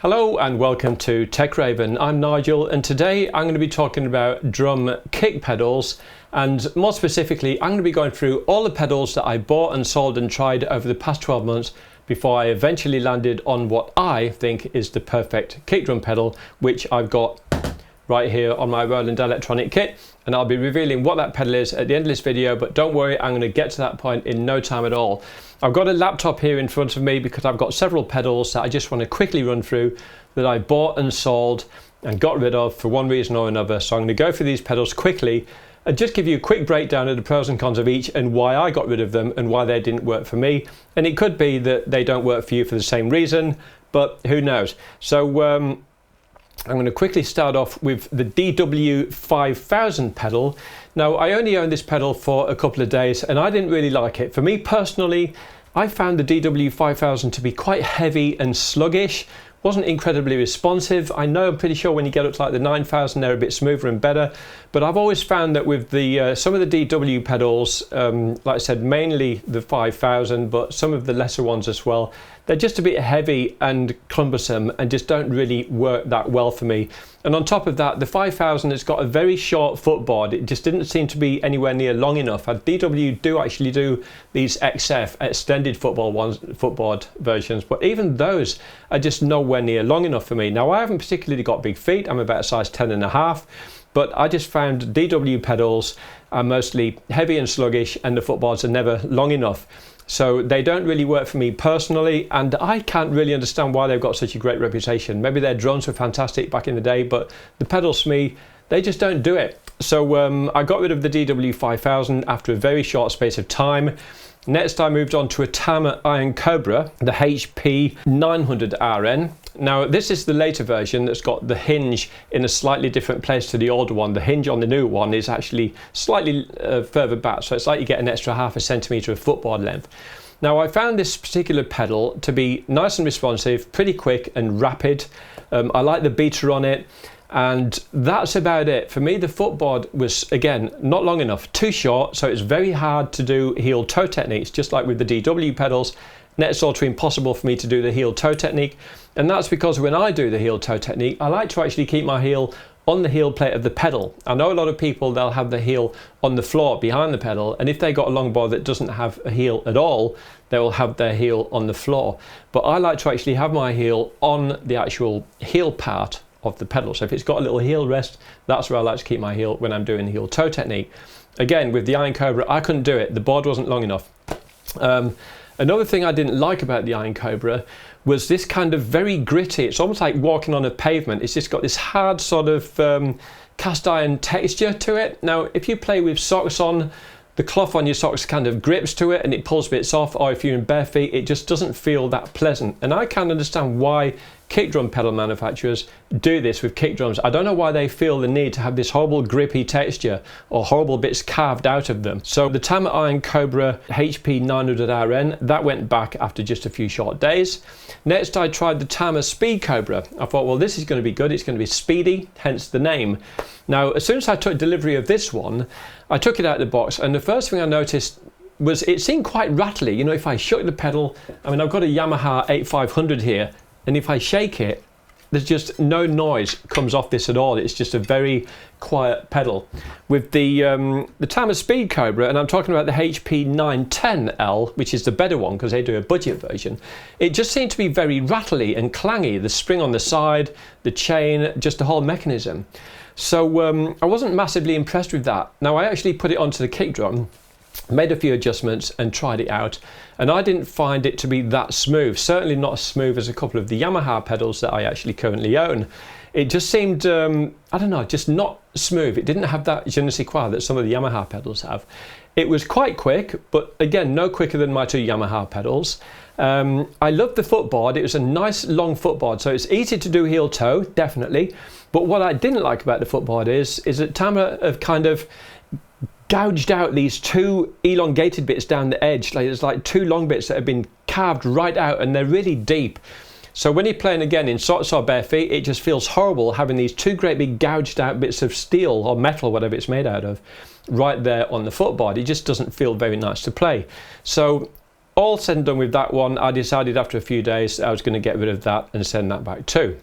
Hello and welcome to Tech Raven. I'm Nigel and today I'm going to be talking about drum kick pedals, and more specifically I'm going to be going through all the pedals that I bought and sold and tried over the past 12 months before I eventually landed on what I think is the perfect kick drum pedal, which I've got right here on my Roland electronic kit, and I'll be revealing what that pedal is at the end of this video, but don't worry, I'm going to get to that point in no time at all. I've got a laptop here in front of me because I've got several pedals that I just want to quickly run through that I bought and sold and got rid of for one reason or another. So I'm going to go through these pedals quickly and just give you a quick breakdown of the pros and cons of each and why I got rid of them and why they didn't work for me. And it could be that they don't work for you for the same reason, but who knows. So I'm going to quickly start off with the DW5000 pedal. Now, I only owned this pedal for a couple of days and I didn't really like it. For me personally, I found the DW5000 to be quite heavy and sluggish. Wasn't incredibly responsive. I know, I'm pretty sure when you get up to like the 9000 they're a bit smoother and better, but I've always found that with the some of the DW pedals, like I said, mainly the 5000, but some of the lesser ones as well, they're just a bit heavy and cumbersome and just don't really work that well for me. And on top of that, the 5000 has got a very short footboard. It just didn't seem to be anywhere near long enough. DW do actually do these XF, extended footboard versions, but even those are just nowhere near long enough for me. Now, I haven't particularly got big feet. I'm about a size 10.5, but I just found DW pedals are mostly heavy and sluggish and the footboards are never long enough. So they don't really work for me personally, and I can't really understand why they've got such a great reputation. Maybe their drums were fantastic back in the day, but the pedals for me, they just don't do it. So I got rid of the DW5000 after a very short space of time. Next I moved on to a Tama Cobra, the FP9000RN. Now this is the later version that's got the hinge in a slightly different place to the older one. The hinge on the new one is actually slightly further back, so it's like you get an extra half a centimetre of footboard length. Now I found this particular pedal to be nice and responsive, pretty quick and rapid. I like the beater on it. And that's about it. For me, the footboard was, again, not long enough, too short, so it's very hard to do heel-toe techniques, just like with the DW pedals. It's sort of impossible for me to do the heel-toe technique, and that's because when I do the heel-toe technique, I like to actually keep my heel on the heel plate of the pedal. I know a lot of people, they'll have the heel on the floor behind the pedal, and if they got a longboard that doesn't have a heel at all, they will have their heel on the floor. But I like to actually have my heel on the actual heel part of the pedal. So if it's got a little heel rest, that's where I like to keep my heel when I'm doing the heel toe technique. Again, with the Iron Cobra, I couldn't do it. The board wasn't long enough. Another thing I didn't like about the Iron Cobra was this kind of very gritty, it's almost like walking on a pavement. It's just got this hard sort of cast iron texture to it. Now, if you play with socks on, the cloth on your socks kind of grips to it and it pulls bits off, or if you're in bare feet, it just doesn't feel that pleasant. And I can't understand why kick drum pedal manufacturers do this with kick drums. I don't know why they feel the need to have this horrible grippy texture or horrible bits carved out of them. So the Tama Cobra HP9000RN, that went back after just a few short days. Next I tried the Tama Speed Cobra. I thought, well, this is going to be good, it's going to be speedy, hence the name. Now, as soon as I took delivery of this one, I took it out of the box, and the first thing I noticed was it seemed quite rattly. You know, if I shook the pedal, I mean, I've got a Yamaha FP8500 here, and if I shake it, there's just no noise comes off this at all. It's just a very quiet pedal. With the Tama Speed Cobra, and I'm talking about the HP910L, which is the better one because they do a budget version, it just seemed to be very rattly and clangy. The spring on the side, the chain, just the whole mechanism. So I wasn't massively impressed with that. Now, I actually put it onto the kick drum, made a few adjustments and tried it out, and I didn't find it to be that smooth. Certainly not as smooth as a couple of the Yamaha pedals that I actually currently own. It just seemed, I don't know, just not smooth. It didn't have that je ne sais quoi that some of the Yamaha pedals have. It was quite quick, but again, no quicker than my two Yamaha pedals. I loved the footboard. It was a nice long footboard, so it's easy to do heel toe, definitely. But what I didn't like about the footboard is that Tama have kind of gouged out these two elongated bits down the edge. Like there's like two long bits that have been carved right out, and they're really deep. So when you're playing again in socks or bare feet, it just feels horrible having these two great big gouged out bits of steel or metal, whatever it's made out of, right there on the footboard. It just doesn't feel very nice to play. So all said and done with that one, I decided after a few days I was going to get rid of that and send that back too.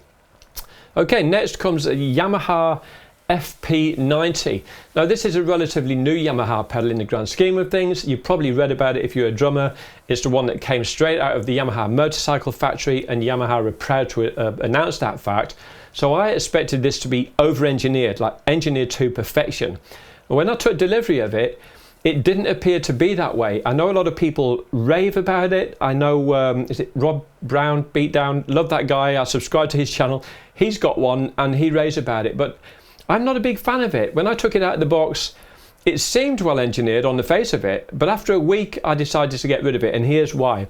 Okay, next comes a Yamaha FP90. Now this is a relatively new Yamaha pedal in the grand scheme of things. You've probably read about it if you're a drummer. It's the one that came straight out of the Yamaha motorcycle factory, and Yamaha are proud to announce that fact. So I expected this to be over-engineered, like engineered to perfection. When I took delivery of it, it didn't appear to be that way. I know a lot of people rave about it. I know, is it Rob Brown, Beatdown? Love that guy. I subscribe to his channel. He's got one and he raves about it, but I'm not a big fan of it. When I took it out of the box, it seemed well engineered on the face of it, but after a week I decided to get rid of it, and here's why.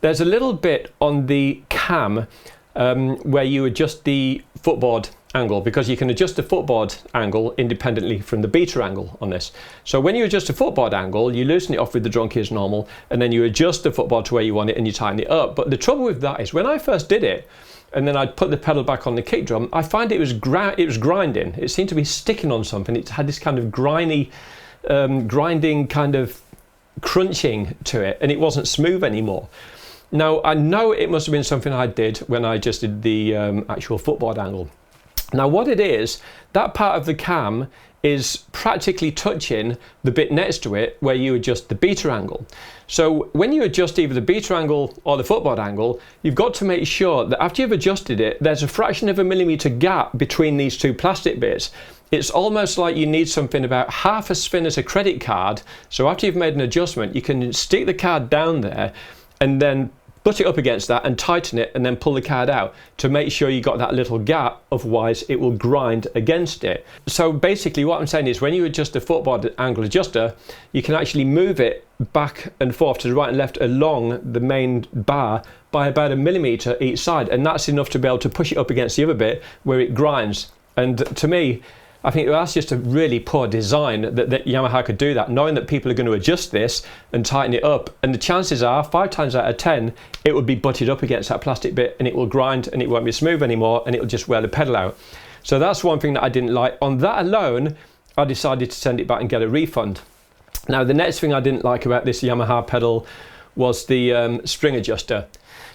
There's a little bit on the cam where you adjust the footboard angle, because you can adjust the footboard angle independently from the beater angle on this. So when you adjust the footboard angle, you loosen it off with the drum key as normal, and then you adjust the footboard to where you want it and you tighten it up. But the trouble with that is when I first did it, and then I'd put the pedal back on the kick drum, I find it was grinding. It seemed to be sticking on something. It had this kind of grinding kind of crunching to it, and it wasn't smooth anymore. Now I know it must have been something I did when I adjusted the actual footboard angle. Now what it is, that part of the cam is practically touching the bit next to it where you adjust the beater angle. So when you adjust either the beater angle or the footboard angle, you've got to make sure that after you've adjusted it, there's a fraction of a millimeter gap between these two plastic bits. It's almost like you need something about half as thin as a credit card. So after you've made an adjustment, you can stick the card down there and then butt it up against that and tighten it, and then pull the card out to make sure you got that little gap, otherwise it will grind against it. So basically what I'm saying is when you adjust the footboard angle adjuster, you can actually move it back and forth to the right and left along the main bar by about a millimeter each side, and that's enough to be able to push it up against the other bit where it grinds. And to me, I think that's just a really poor design that Yamaha could do that, knowing that people are going to adjust this and tighten it up, and the chances are 5 times out of 10 it would be butted up against that plastic bit and it will grind and it won't be smooth anymore and it will just wear the pedal out. So that's one thing that I didn't like. On that alone, I decided to send it back and get a refund. Now the next thing I didn't like about this Yamaha pedal was the spring adjuster.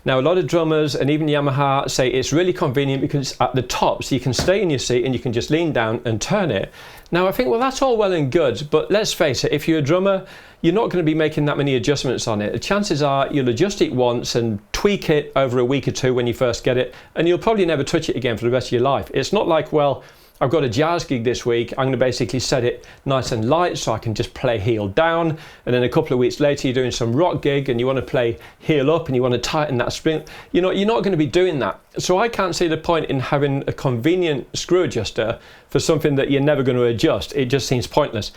Now a lot of drummers and even Yamaha say it's really convenient because it's at the top, so you can stay in your seat and you can just lean down and turn it. Now I think, well, that's all well and good, but let's face it, if you're a drummer, you're not going to be making that many adjustments on it. The chances are you'll adjust it once and tweak it over a week or two when you first get it, and you'll probably never touch it again for the rest of your life. It's not like, well, I've got a jazz gig this week, I'm going to basically set it nice and light so I can just play heel down, and then a couple of weeks later you're doing some rock gig and you want to play heel up and you want to tighten that spring. You know, you're not going to be doing that. So I can't see the point in having a convenient screw adjuster for something that you're never going to adjust. It just seems pointless.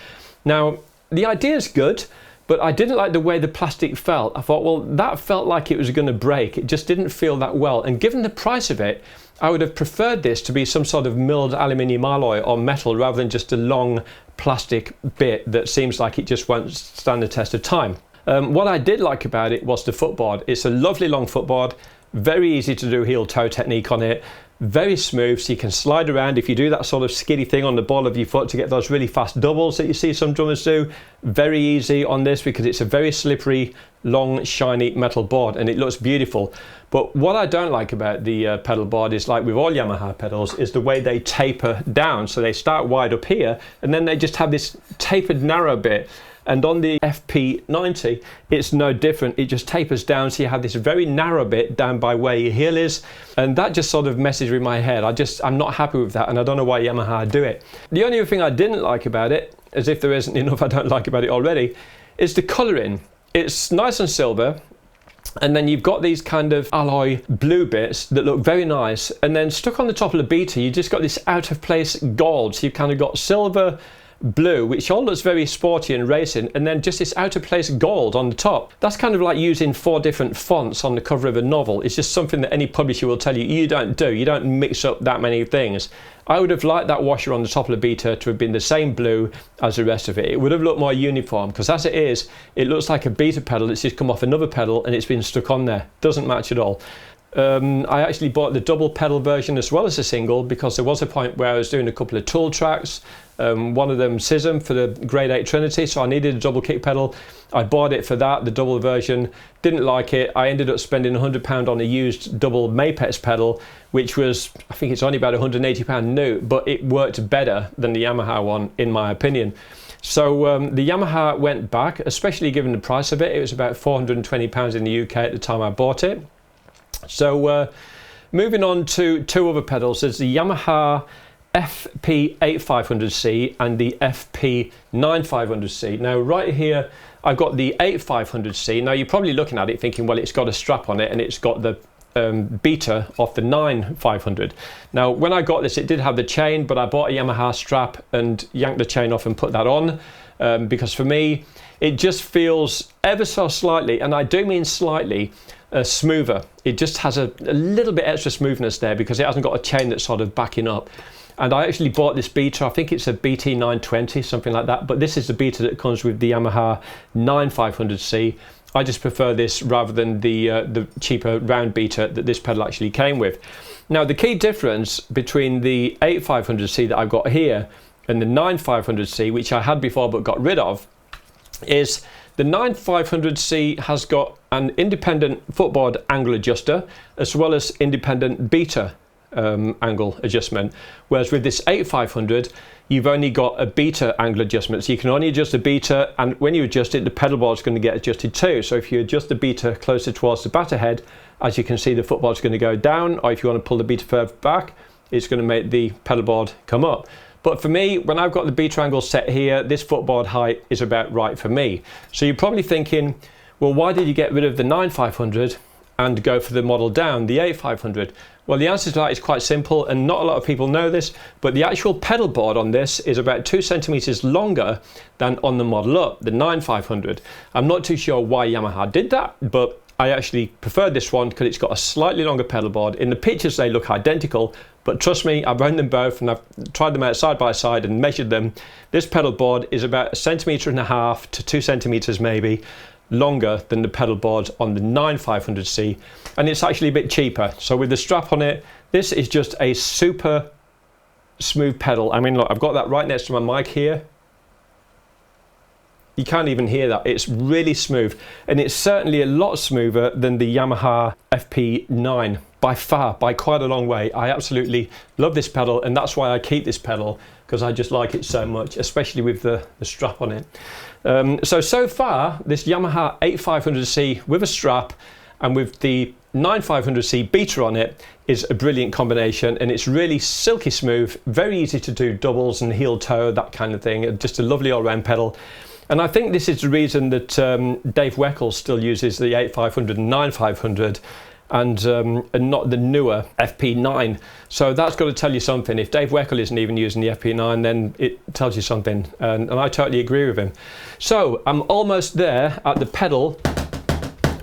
Now the idea is good, but I didn't like the way the plastic felt. I thought, well, that felt like it was going to break. It just didn't feel that well, and given the price of it, I would have preferred this to be some sort of milled aluminium alloy or metal rather than just a long plastic bit that seems like it just won't stand the test of time. What I did like about it was the footboard. It's a lovely long footboard, very easy to do heel toe technique on it, very smooth, so you can slide around. If you do that sort of skiddy thing on the ball of your foot to get those really fast doubles that you see some drummers do, very easy on this because it's a very slippery, long, shiny metal board and it looks beautiful. But what I don't like about the pedal board is, like with all Yamaha pedals, is the way they taper down. So they start wide up here and then they just have this tapered narrow bit. And on the FP90, it's no different. It just tapers down, so you have this very narrow bit down by where your heel is, and that just sort of messes with my head. I'm not happy with that, and I don't know why Yamaha do it. The only other thing I didn't like about it, as if there isn't enough I don't like about it already, is the colouring. It's nice and silver, and then you've got these kind of alloy blue bits that look very nice, and then stuck on the top of the beater, you just got this out of place gold. So you've kind of got silver, blue, which all looks very sporty and racing, and then just this out of place gold on the top. That's kind of like using 4 different fonts on the cover of a novel. It's just something that any publisher will tell you you don't do. You don't mix up that many things. I would have liked that washer on the top of the beater to have been the same blue as the rest of it. It would have looked more uniform, because as it is, it looks like a beater pedal that's just come off another pedal and it's been stuck on there. Doesn't match at all. I actually bought the double pedal version as well as a single, because there was a point where I was doing a couple of tool tracks, one of them SISM for the grade 8 Trinity, so I needed a double kick pedal. I bought it for that, the double version, didn't like it. I ended up spending £100 on a used double Mapex pedal, which was, I think it's only about £180 new, but it worked better than the Yamaha one in my opinion. So the Yamaha went back, especially given the price of it. It was about £420 in the UK at the time I bought it. So moving on to two other pedals, there's the Yamaha FP8500C and the FP9500C. Now right here I've got the 8500C. Now you're probably looking at it thinking, well, it's got a strap on it and it's got the beater off the 9500. Now when I got this, it did have the chain, but I bought a Yamaha strap and yanked the chain off and put that on, because for me it just feels ever so slightly, and I do mean slightly, smoother. It just has a little bit extra smoothness there because it hasn't got a chain that's sort of backing up. And I actually bought this beater, I think it's a BT920, something like that, but this is the beater that comes with the Yamaha 9500C. I just prefer this rather than the cheaper round beater that this pedal actually came with. Now the key difference between the 8500C that I've got here and the 9500C, which I had before but got rid of, is the 9500C has got an independent footboard angle adjuster as well as independent beater angle adjustment, whereas with this 8500 you've only got a beater angle adjustment, so you can only adjust the beater, and when you adjust it the pedal board is going to get adjusted too. So if you adjust the beater closer towards the batter head, as you can see, the footboard is going to go down, or if you want to pull the beater further back, it's going to make the pedal board come up. But for me, when I've got the beater angle set here, this footboard height is about right for me. So you're probably thinking, well, why did you get rid of the 9500 and go for the model down, the 8500? Well, the answer to that is quite simple, and not a lot of people know this, but the actual pedal board on this is about 2 centimeters longer than on the model up, the 9500. I'm not too sure why Yamaha did that, but I actually prefer this one because it's got a slightly longer pedal board. In the pictures they look identical, but trust me, I've run them both and I've tried them out side by side and measured them. This pedal board is about 1.5 centimeters to 2 centimeters maybe longer than the pedal board on the 9500C, and it's actually a bit cheaper. So with the strap on it, this is just a super smooth pedal. I mean, look, I've got that right next to my mic here. You can't even hear that. It's really smooth, and it's certainly a lot smoother than the Yamaha FP9 by far, by quite a long way. I absolutely love this pedal, and that's why I keep this pedal, because I just like it so much, especially with the strap on it. So far, this Yamaha 8500C with a strap and with the 9500C beater on it is a brilliant combination, and it's really silky smooth, very easy to do doubles and heel toe, that kind of thing. Just a lovely all-round pedal. And I think this is the reason that Dave Weckl still uses the 8500 and 9500 and not the newer FP9. So that's got to tell you something. If Dave Weckl isn't even using the FP9, then it tells you something, and I totally agree with him. So I'm almost there at the pedal,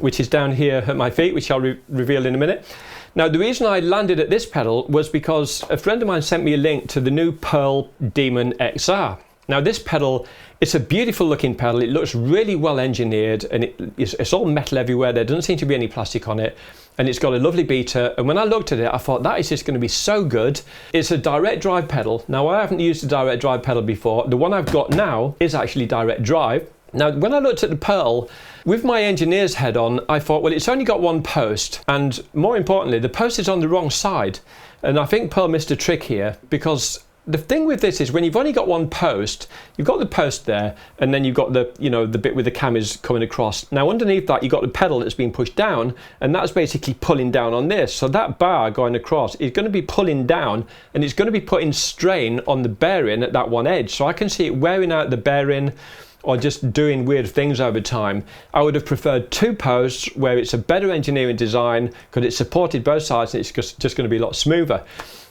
which is down here at my feet, which I'll reveal in a minute. Now the reason I landed at this pedal was because a friend of mine sent me a link to the new Pearl Demon XR. Now this pedal, it's a beautiful looking pedal. It looks really well engineered, and it's all metal everywhere. There doesn't seem to be any plastic on it, and it's got a lovely beater. And when I looked at it, I thought that is just going to be so good. It's a direct drive pedal. Now I haven't used a direct drive pedal before. The one I've got now is actually direct drive. Now when I looked at the Pearl, with my engineer's head on, I thought, well, it's only got one post, and more importantly, the post is on the wrong side. And I think Pearl missed a trick here, because the thing with this is when you've only got one post, you've got the post there, and then you've got the, you know, the bit with the cameras coming across. Now underneath that, you've got the pedal that's being pushed down, and that's basically pulling down on this. So that bar going across is going to be pulling down, and it's going to be putting strain on the bearing at that one edge. So I can see it wearing out the bearing, or just doing weird things over time. I would have preferred two posts where it's a better engineering design, because it's supported both sides, and it's just going to be a lot smoother.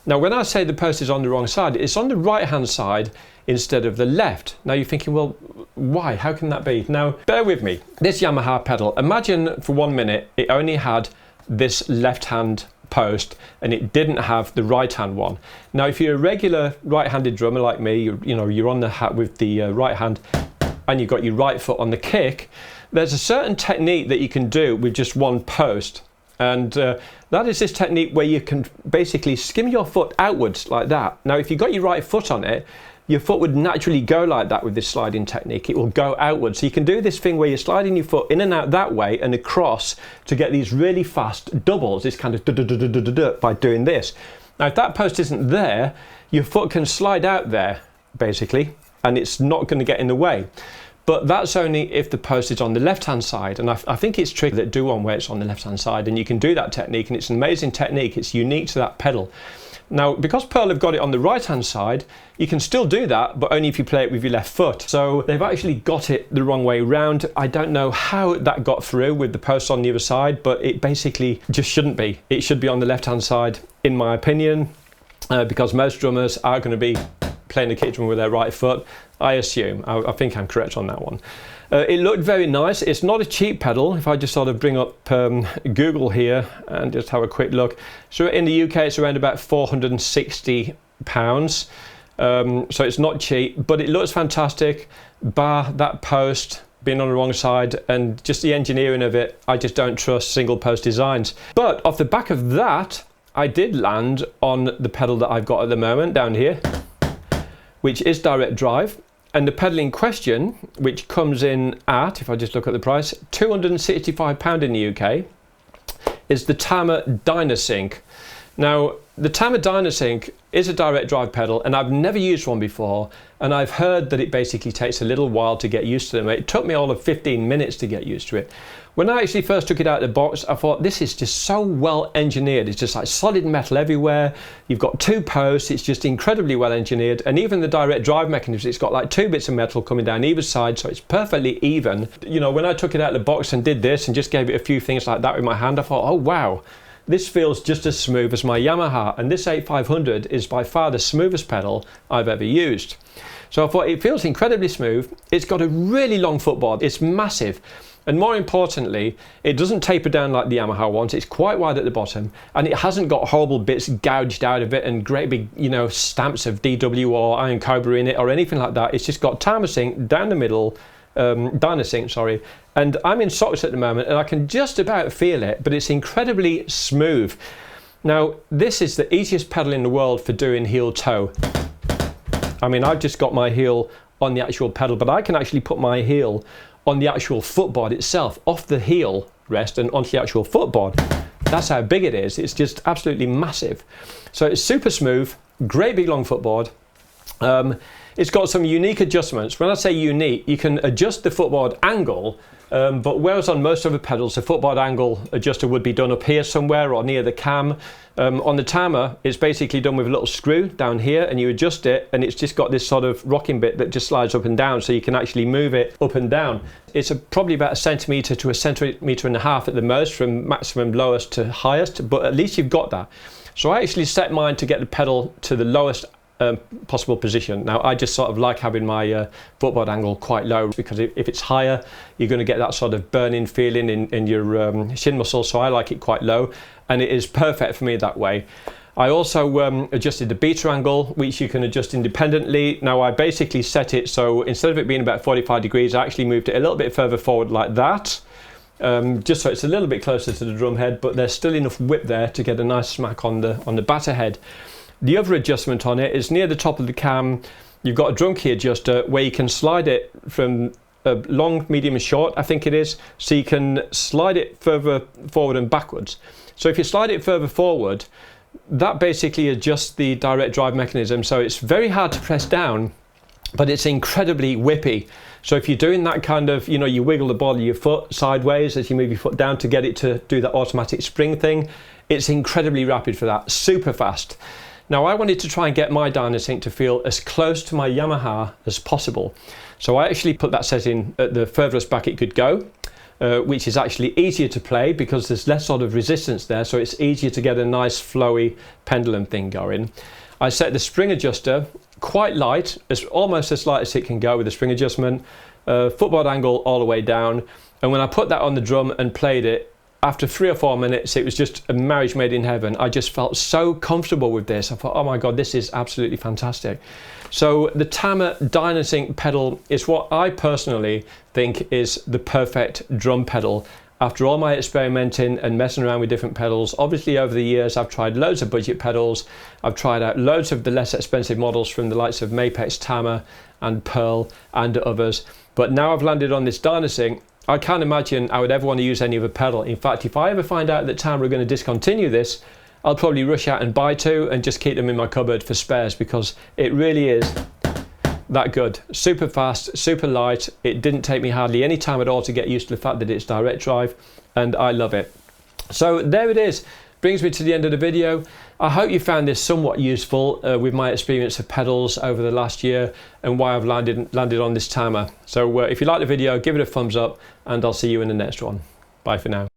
Now when I say the post is on the wrong side, it's on the right hand side instead of the left. Now you're thinking, well, why? How can that be? Now bear with me. This Yamaha pedal, imagine for 1 minute it only had this left hand post and it didn't have the right hand one. Now if you're a regular right-handed drummer like me, you're on the hat with the right hand, and you've got your right foot on the kick, there's a certain technique that you can do with just one post. And that is this technique where you can basically skim your foot outwards like that. Now, if you've got your right foot on it, your foot would naturally go like that with this sliding technique. It will go outwards. So you can do this thing where you're sliding your foot in and out that way and across to get these really fast doubles, this kind of by doing this. Now, if that post isn't there, your foot can slide out there, basically, and it's not going to get in the way. But that's only if the post is on the left-hand side. And I think it's tricky that do one where it's on the left-hand side, and you can do that technique, and it's an amazing technique. It's unique to that pedal. Now, because Pearl have got it on the right-hand side, you can still do that, but only if you play it with your left foot. So they've actually got it the wrong way round. I don't know how that got through with the post on the other side, but it basically just shouldn't be. It should be on the left-hand side, in my opinion, because most drummers are going to be playing the kick drum with their right foot, I assume. I think I'm correct on that one. It looked very nice. It's not a cheap pedal. If I just sort of bring up Google here and just have a quick look. So in the UK, it's around about £460. So it's not cheap, but it looks fantastic, bar that post being on the wrong side and just the engineering of it. I just don't trust single post designs. But off the back of that, I did land on the pedal that I've got at the moment down here, which is direct drive. And the pedal in question, which comes in at, if I just look at the price, £265 in the UK, is the Tama Dynasink. Now, the Tama Dynasink is a direct drive pedal, and I've never used one before, and I've heard that it basically takes a little while to get used to them. It took me all of 15 minutes to get used to it. When I actually first took it out of the box, I thought, this is just so well engineered. It's just like solid metal everywhere. You've got two posts. It's just incredibly well engineered. And even the direct drive mechanism, it's got like two bits of metal coming down either side, so it's perfectly even. You know, when I took it out of the box and did this and just gave it a few things like that with my hand, I thought, oh wow, this feels just as smooth as my Yamaha. And this 8500 is by far the smoothest pedal I've ever used. So I thought it feels incredibly smooth. It's got a really long footboard. It's massive. And more importantly, it doesn't taper down like the Yamaha ones. It's quite wide at the bottom, and it hasn't got horrible bits gouged out of it and great big, you know, stamps of DW or Iron Cobra in it or anything like that. It's just got Tama Sync down the middle, dyna-sync, sorry. And I'm in socks at the moment, and I can just about feel it, but it's incredibly smooth. Now, this is the easiest pedal in the world for doing heel toe. I mean, I've just got my heel on the actual pedal, but I can actually put my heel on the actual footboard itself, off the heel rest and onto the actual footboard. That's how big it is. It's just absolutely massive. So it's super smooth, great big long footboard. It's got some unique adjustments. When I say unique, you can adjust the footboard angle, but whereas on most other pedals, the footboard angle adjuster would be done up here somewhere or near the cam. On the Tama, it's basically done with a little screw down here, and you adjust it, and it's just got this sort of rocking bit that just slides up and down, so you can actually move it up and down. It's probably about 1 centimetre to 1.5 centimetres at the most, from maximum lowest to highest, but at least you've got that. So I actually set mine to get the pedal to the lowest possible position. Now, I just sort of like having my footboard angle quite low, because if it's higher, you're going to get that sort of burning feeling in your shin muscles, so I like it quite low, and it is perfect for me that way. I also adjusted the beta angle, which you can adjust independently. Now, I basically set it so instead of it being about 45 degrees, I actually moved it a little bit further forward like that, just so it's a little bit closer to the drum head, but there's still enough whip there to get a nice smack on the batter head. The other adjustment on it is near the top of the cam. You've got a drum key adjuster where you can slide it from long, medium and short, I think it is, so you can slide it further forward and backwards. So if you slide it further forward, that basically adjusts the direct drive mechanism, so it's very hard to press down, but it's incredibly whippy. So if you're doing that kind of, you know, you wiggle the ball of your foot sideways as you move your foot down to get it to do that automatic spring thing, it's incredibly rapid for that, super fast. Now, I wanted to try and get my dyna-sync to feel as close to my Yamaha as possible. So I actually put that setting at the furthest back it could go, which is actually easier to play because there's less sort of resistance there, so it's easier to get a nice flowy pendulum thing going. I set the spring adjuster quite light, almost as light as it can go with the spring adjustment, footboard angle all the way down, and when I put that on the drum and played it, after 3 or 4 minutes, it was just a marriage made in heaven. I just felt so comfortable with this. I thought, oh my God, this is absolutely fantastic. So the Tama Dynasink pedal is what I personally think is the perfect drum pedal. After all my experimenting and messing around with different pedals, obviously over the years I've tried loads of budget pedals. I've tried out loads of the less expensive models from the likes of Mapex, Tama and Pearl and others. But now I've landed on this Dynasink, I can't imagine I would ever want to use any other pedal. In fact, if I ever find out that Tama are going to discontinue this, I'll probably rush out and buy two and just keep them in my cupboard for spares, because it really is that good. Super fast, super light. It didn't take me hardly any time at all to get used to the fact that it's direct drive, and I love it. So there it is. Brings me to the end of the video. I hope you found this somewhat useful with my experience of pedals over the last year and why I've landed on this Tama. So if you like the video, give it a thumbs up, and I'll see you in the next one. Bye for now.